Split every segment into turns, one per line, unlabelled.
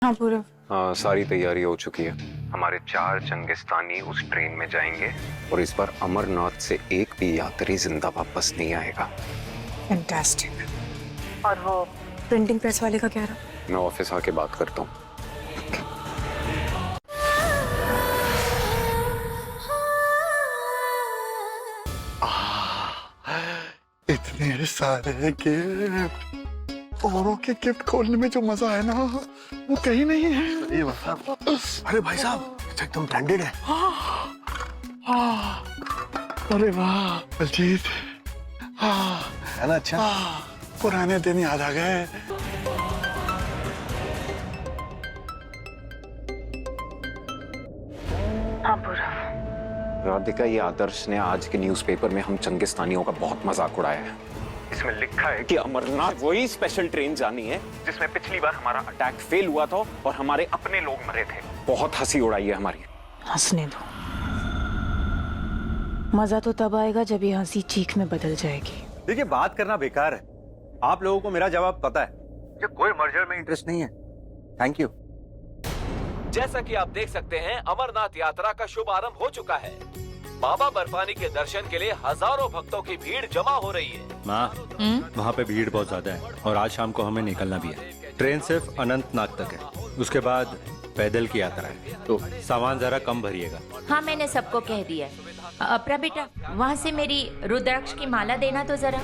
हाँ पूरा।
सारी तैयारी हो चुकी है। हमारे 4 चंगिस्तानी उस ट्रेन में जाएंगे और इस बार अमरनाथ से एक भी यात्री जिंदा वापस नहीं आएगा।
फैंटास्टिक। और वो प्रिंटिंग प्रेस वाले का क्या रहा?
मैं ऑफिस आके बात करता हूँ।
इतने सारे गिफ्ट, औरों के गिफ्ट खोलने में जो मजा है ना वो कहीं नहीं है। ये अरे भाई साहब एकदम ब्रांडेड है। अरे वाह बलजीत, है ना? अच्छा पुराने दिन याद आ गए।
हाँ पूरा।
राधिका, ये आदर्श ने आज के न्यूज़पेपर में हम चंगिस्तानियों का बहुत मजाक उड़ाया है। इसमें लिखा है कि अमरनाथ वही स्पेशल ट्रेन जानी है जिसमें पिछली बार हमारा अटैक फेल हुआ था और हमारे अपने लोग मरे थे। बहुत हंसी उड़ाई है हमारी।
हंसने दो, मजा तो तब आएगा जब ये हंसी चीख में बदल जाएगी।
देखिए बात करना बेकार है। आप लोगों को मेरा जवाब पता है। ये कोई मर्जर में इंटरेस्ट नहीं है। Thank you.
जैसा कि आप देख सकते हैं, अमरनाथ यात्रा का शुभारंभ हो चुका है। बाबा बर्फानी के दर्शन के लिए हजारों भक्तों की भीड़ जमा हो रही है।
माँ, वहाँ पे भीड़ बहुत ज्यादा है और आज शाम को हमें निकलना भी है। ट्रेन सिर्फ अनंतनाग तक है, उसके बाद पैदल की यात्रा है, तो सामान जरा कम भरिएगा।
हाँ मैंने सबको कह दिया। अपरा बेटा, वहाँ से मेरी रुद्राक्ष की माला देना तो जरा।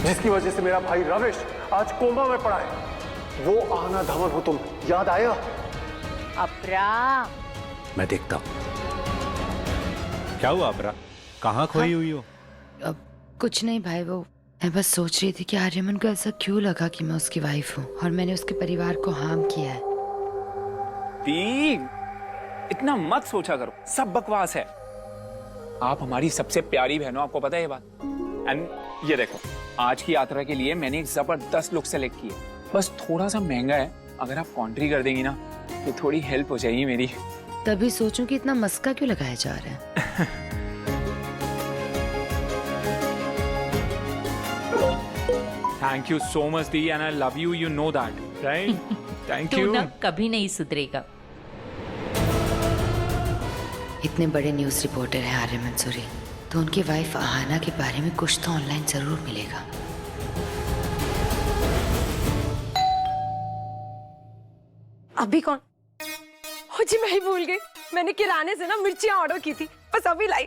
जिसकी वजह से मेरा भाई रविश आज कोमा में पड़ा है, वो आना धमन हो तुम याद आया?
अपरा,
मैं देखता हूँ। क्या हुआ अपरा, कहाँ खोई हुई हो?
अब कुछ नहीं भाई, वो मैं बस सोच रही थी कि आर्यमन को ऐसा क्यों लगा कि मैं उसकी वाइफ हूँ और मैंने उसके परिवार को हार्म किया है।
इतना मत सोचा करो, सब बकवास है। आप हमारी सबसे प्यारी बहन हो, आपको पता है ये बात। एंड ये देखो, आज की यात्रा के लिए मैंने एक जबरदस्त लुक सेलेक्ट की है। बस थोड़ा सा महंगा है, अगर आप कॉन्ट्री कर देंगी ना तो थोड़ी हेल्प हो जाएगी मेरी।
तभी सोचूं कि इतना मस्का क्यों लगाया जा रहा है।
Thank you so much the, and I love you, you know that, right? Thank
तू
यू।
ना कभी नहीं सुधरेगा।
इतने बड़े न्यूज रिपोर्टर हैं आर्यमन सूरी, तो उनकी वाइफ आहाना के बारे में कुछ तो ऑनलाइन जरूर मिलेगा।
अभी कौन? हो जी, मैं ही भूल गई। मैंने किराने से ना मिर्चियां ऑर्डर की थी, बस अभी लाई।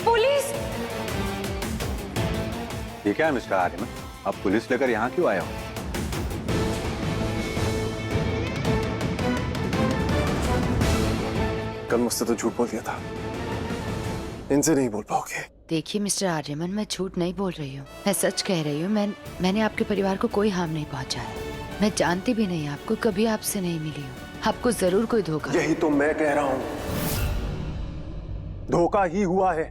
पुलिस!
ये क्या है मिस्टर आर्यमन, आप पुलिस लेकर यहाँ क्यों आए हो?
कल मुझसे तो झूठ बोल दिया था, इनसे नहीं बोल पाओगे।
देखिए मिस्टर आर्यमन, मैं झूठ नहीं बोल रही हूँ, मैं सच कह रही हूँ। मैंने आपके परिवार को कोई हार्म नहीं पहुँचाया। मैं जानती भी नहीं आपको, कभी आपसे नहीं मिली हूँ। आपको जरूर कोई धोखा।
यही तो मैं कह रहा हूँ, धोखा ही हुआ है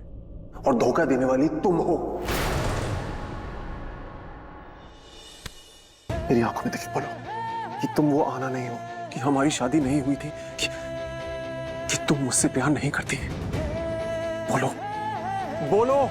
और धोखा देने वाली तुम हो। मेरी आंखों में देखिए, बोलो कि तुम वो आना नहीं हो, कि हमारी शादी नहीं हुई थी, कि तुम मुझसे प्यार नहीं करती। बोलो बोलो।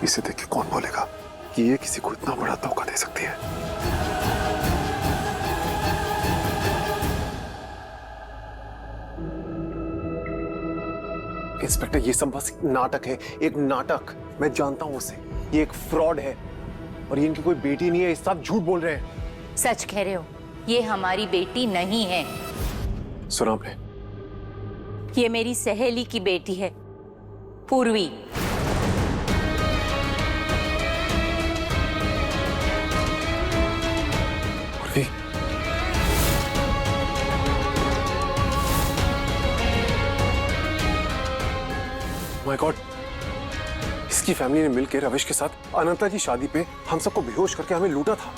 इसे देख के कौन बोलेगा कि ये किसी को इतना बड़ा धोखा दे सकती है? इंस्पेक्टर, ये सब बस नाटक है, एक नाटक। मैं जानता हूं उसे, ये एक फ्रॉड है और ये इनकी कोई बेटी नहीं है। ये सब झूठ बोल रहे हैं।
सच कह रहे हो, ये हमारी बेटी नहीं है।
सुना आपने?
ये मेरी सहेली की बेटी है, पूर्वी।
माय गॉड, इसकी
इसकी फैमिली ने मिलकर रविश के साथ अनंता की शादी पे हम सबको बेहोश करके हमें लूटा था।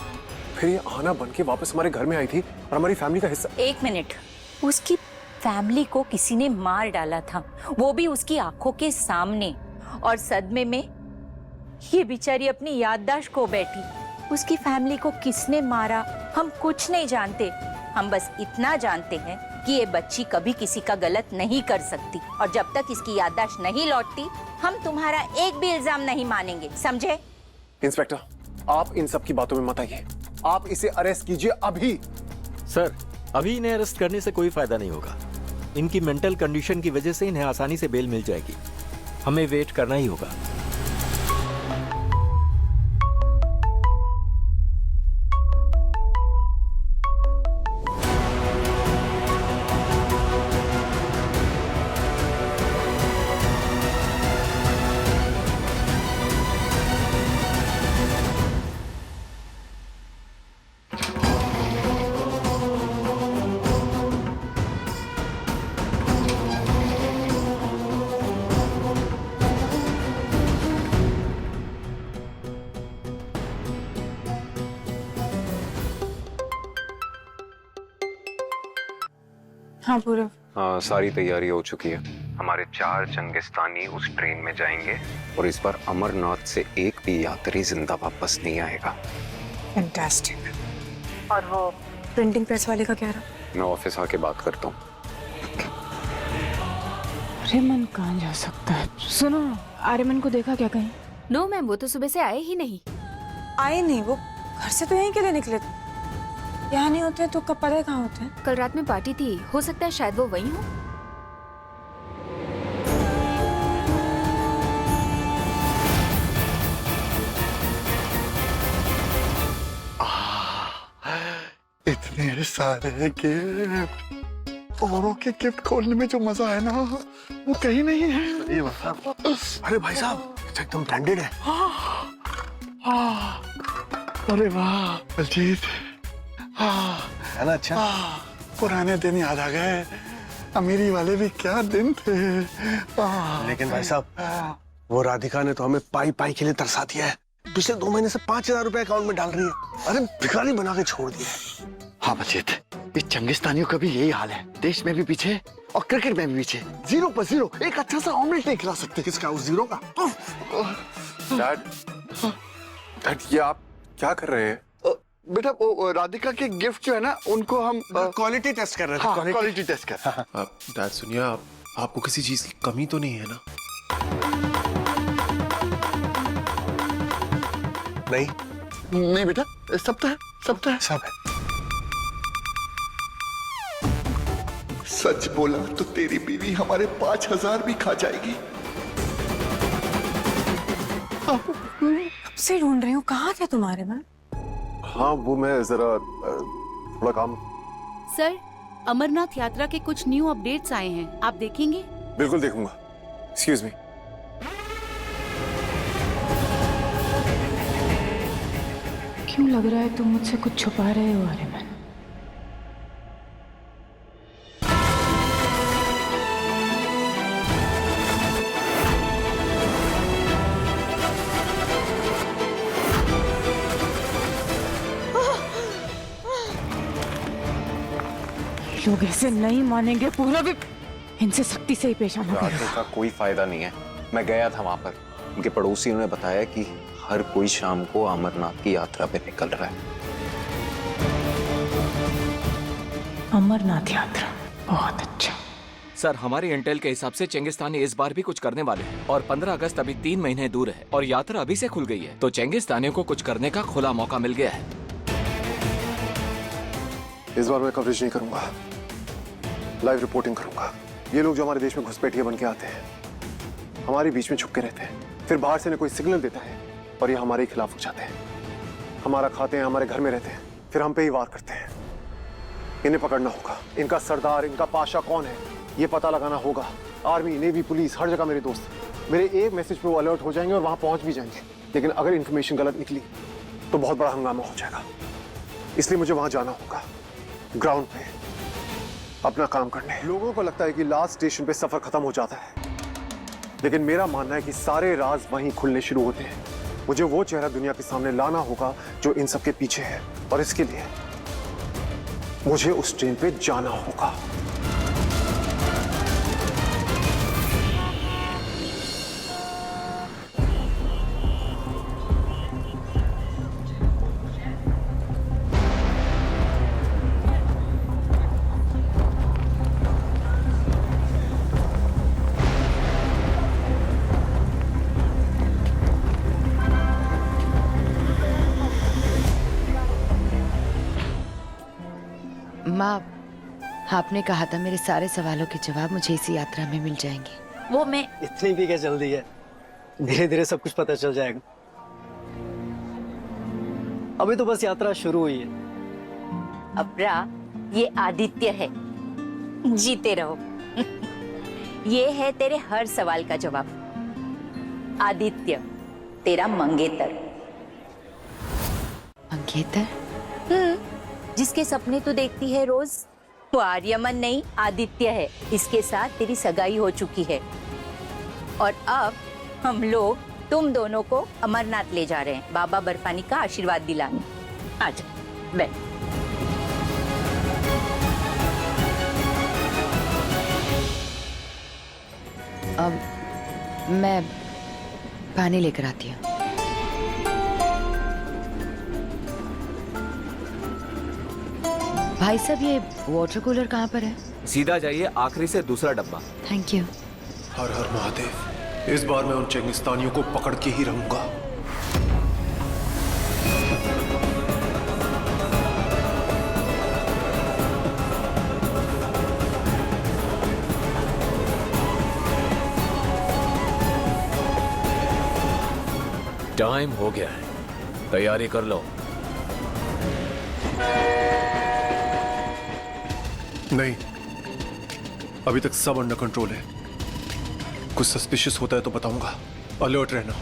फिर ये आना बन के वापस हमारे घर में आई थी और हमारी फैमिली का हिस्सा।
एक मिनट, उसकी फैमिली को किसी ने मार डाला था, वो भी उसकी आंखों के सामने, और सदमे में ये बेचारी अपनी याददाश्त खो बैठी। उसकी फैमिली को किसने मारा हम कुछ नहीं जानते, हम बस इतना जानते हैं कि ये बच्ची कभी किसी का गलत नहीं कर सकती, और जब तक इसकी याददाश्त नहीं लौटती हम तुम्हारा एक भी इल्जाम नहीं मानेंगे, समझे?
इंस्पेक्टर, आप इन सब की बातों में मत आइए, आप इसे अरेस्ट कीजिए अभी।
सर, अभी इन्हें अरेस्ट करने से कोई फायदा नहीं होगा। इनकी मेंटल कंडीशन की वजह से इन्हें आसानी से बेल मिल जाएगी। हमें वेट करना ही होगा।
हाँ पूरब,
हाँ, सारी तैयारी हो चुकी है। हमारे 4 चंगिस्तानी उस ट्रेन में जाएंगे और इस बार अमरनाथ से एक भी यात्री जिंदा वापस नहीं आएगा।
फैंटास्टिक। और वो प्रिंटिंग प्रेस वाले का क्या रहा?
मैं ऑफिस आके बात करता हूँ।
आर्यमन कहाँ जा सकता है? सुनो, आर्यमन को देखा क्या कहीं?
नो मैम, वो तो सुबह से आए ही नहीं।
आए नहीं? वो घर से तो यहीं के लिए निकले थे। यहाँ नहीं होते तो कब पता है कहाँ होते हैं?
कल रात में पार्टी थी, हो सकता है शायद वो वहीं हो।
इतने सारे गिफ्ट, औरों के गिफ्ट खोलने में जो मजा है ना वो कहीं नहीं है।
ये अरे भाई साहब, एकदम ब्रांडेड है।
अरे वाह बलजीत,
है ना? अच्छा,
पुराने दिन याद आ गए। अमीरी वाले भी क्या दिन थे।
लेकिन भाई साहब, वो राधिका ने तो हमें पाई पाई के लिए तरसा दिया है। पिछले 2 महीने से 5,000 रुपए अकाउंट में डाल रही है। अरे भिखारी बना के छोड़ दिया है।
हाँ बलजीत, इस चंगिस्तानियों का भी यही हाल है। देश में भी पीछे और क्रिकेट में भी पीछे। 0 पर 0, एक अच्छा सा ऑमलेट नहीं खिला सकते।
किसका? उस 0 का? डैड, ये आप क्या कर रहे हैं?
बेटा वो राधिका के गिफ्ट जो है ना, उनको हम
क्वालिटी टेस्ट कर रहे थे।
हाँ, क्वालिटी टेस्ट कर।
डैड सुनिए, आपको किसी चीज की कमी तो नहीं है ना? नहीं
बेटा, सब तो है, सब तो है।
सब है।
सच बोला तो तेरी बीवी हमारे 5,000 भी खा जाएगी।
कब से ढूंढ रही हूँ, कहाँ थे तुम्हारे में?
हाँ, वो मैं जरा थोड़ा काम।
सर, अमरनाथ यात्रा के कुछ न्यू अपडेट्स आए हैं, आप देखेंगे?
बिल्कुल देखूंगा। Excuse me.
क्यों लग रहा है तुम मुझसे कुछ छुपा रहे हो आर्यमन? लोग ऐसे नहीं मानेंगे पूरा भी। इनसे सख्ती से ही पेश आना पड़ेगा।
का कोई फायदा नहीं है। मैं गया था वहां पर, उनके पड़ोसियों ने बताया कि हर कोई शाम को अमरनाथ की यात्रा पे निकल रहा है।
अमरनाथ यात्रा, बहुत अच्छा।
सर, हमारे इंटेल के हिसाब से चंगिस्तानी इस बार भी कुछ करने वाले हैं, और 15 अगस्त अभी 3 महीने दूर है और यात्रा अभी से खुल गई है, तो चंगिस्तानियों को कुछ करने का खुला मौका मिल गया है।
इस बार मैं कवरेज नहीं करूंगा, लाइव रिपोर्टिंग करूंगा। ये लोग जो हमारे देश में घुसपैठिए बन के आते हैं, हमारे बीच में छुप के रहते हैं, फिर बाहर से न कोई सिग्नल देता है और ये हमारे खिलाफ हो जाते हैं। हमारा खाते हैं, हमारे घर में रहते हैं, फिर हम पे ही वार करते हैं। इन्हें पकड़ना होगा। इनका सरदार, इनका पाशा कौन है, ये पता लगाना होगा। आर्मी, नेवी, पुलिस, हर जगह मेरे दोस्त। मेरे एक मैसेज पे वो अलर्ट हो जाएंगे और वहां पहुंच भी जाएंगे। लेकिन अगर इन्फॉर्मेशन गलत निकली तो बहुत बड़ा हंगामा हो जाएगा। इसलिए मुझे वहां जाना होगा, ग्राउंड पे अपना काम करने। लोगों को लगता है कि लास्ट स्टेशन पे सफर खत्म हो जाता है, लेकिन मेरा मानना है कि सारे राज वहीं खुलने शुरू होते हैं। मुझे वो चेहरा दुनिया के सामने लाना होगा जो इन सब के पीछे है, और इसके लिए मुझे उस ट्रेन पे जाना होगा।
माँ, आपने कहा था मेरे सारे सवालों के जवाब मुझे इसी यात्रा में मिल जाएंगे।
वो मैं
इतनी भी क्या जल्दी है, धीरे धीरे सब कुछ पता चल जाएगा। अभी तो बस यात्रा शुरू हुई है।
अपरा, ये आदित्य है, जीते रहो। ये है तेरे हर सवाल का जवाब। आदित्य, तेरा मंगेतर।
मंगेतर?
जिसके सपने तू देखती है रोज, वो आर्यमन नहीं आदित्य है। इसके साथ तेरी सगाई हो चुकी है और अब हम लोग तुम दोनों को अमरनाथ ले जा रहे हैं बाबा बर्फानी का आशीर्वाद दिलाने। आजा बैठ।
अब मैं पानी लेकर आती हूँ। भाई साहब, ये वाटर कूलर कहाँ पर है?
सीधा जाइए, आखिरी से दूसरा डब्बा।
Thank you.
हर हर महादेव, इस बार मैं उन चंगिस्तानियों को पकड़ के ही रहूंगा।
टाइम हो गया है, तैयारी कर लो।
नहीं, अभी तक सब अंडर कंट्रोल है। कुछ सस्पिशियस होता है तो बताऊंगा। अलर्ट रहना।